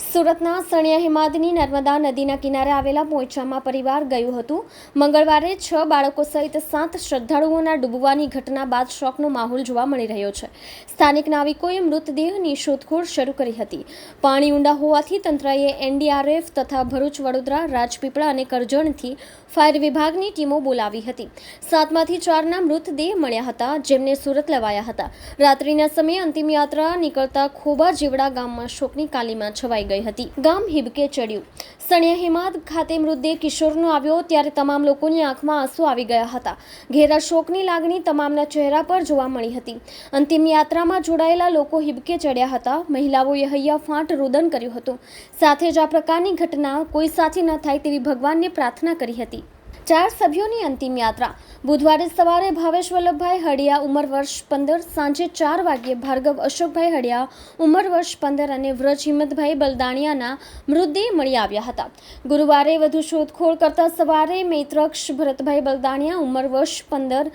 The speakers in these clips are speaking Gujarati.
સુરતના સણિયા હિમાદની નર્મદા નદીના કિનારે આવેલા પોઈચામાં પરિવાર ગયું હતું. મંગળવારે 6 બાળકો સહિત 7 શ્રદ્ધાળુઓના ડૂબવાની ઘટના બાદ શોકનો માહોલ જોવા મળી રહ્યો છે. સ્થાનિક નાવિકોએ મૃતદેહની શોધખોળ શરૂ કરી હતી. પાણી ઊંડા હોવાથી તંત્રએ એનડીઆરએફ તથા ભરૂચ, વડોદરા, રાજપીપળા અને કરજણથી ફાયર વિભાગની ટીમો બોલાવી હતી. 7માંથી 4ના મૃતદેહ મળ્યા હતા, જેમને સુરત લવાયા હતા. રાત્રિના સમયે અંતિમ યાત્રા નીકળતા ખોબા જેવડા ગામમાં શોકની કાલીમાં છવાઈ ગઈ હતી. ગામ હિબકે ચડ્યું. સણિયા હિમાદ ખાતે મૃતદેહ કિશોરનો આવ્યો ત્યારે તમામ લોકોની આંખમાં આંસુ આવી ગયા હતા. ઘેરા શોકની લાગણી તમામના ચહેરા પર જોવા મળી હતી. અંતિમ યાત્રામાં જોડાયેલા લોકો હિબકે ચડ્યા હતા. મહિલાઓએ હૈયાફાટ રોદન કર્યું હતું. સાથે જ આ પ્રકારની ઘટના કોઈ સાથે ન થાય તેવી ભગવાનને પ્રાર્થના કરી હતી. 4 સભ્યોની અંતિમ યાત્રા. બુધવારે સવારે ભાવેશ વલ્લભભાઈ હડિયા ઉંમર વર્ષ 15, સાંજે 4 વાગ્યે ભાર્ગવ અશોકભાઈ હડિયા ઉંમર વર્ષ 15 અને વ્રજ હિંમતભાઈ બલદાણિયાના મૃતદેહ મળી આવ્યા હતા. ગુરુવારે વધુ શોધખોળ કરતા સવારે મૈત્રક્ષ ભરતભાઈ બલદાણિયા ઉંમર વર્ષ 15,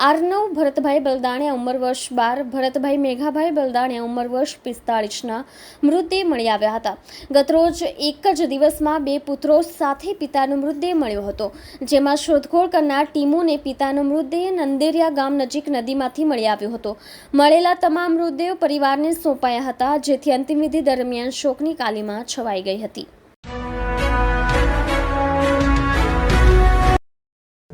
આર્નવ ભરતભાઈ બલદાણિયા ઉંમર વર્ષ 12, ભરતભાઈ મેઘાભાઈ બલદાણિયા ઉંમર વર્ષ 45ના મૃતદેહ મળી આવ્યા હતા. ગતરોજ એક જ દિવસમાં 2 પુત્રો સાથે પિતાનો મૃતદેહ મળ્યો હતો, જેમાં શોધખોળ કરનાર ટીમોને પિતાનો મૃતદેહ નંદેરિયા ગામ નજીક નદીમાંથી મળી આવ્યો હતો. મળેલા તમામ મૃતદેહો પરિવારને સોંપાયા હતા, જેથી અંતિમવિધિ દરમિયાન શોકની કાલીમાં છવાઈ ગઈ હતી.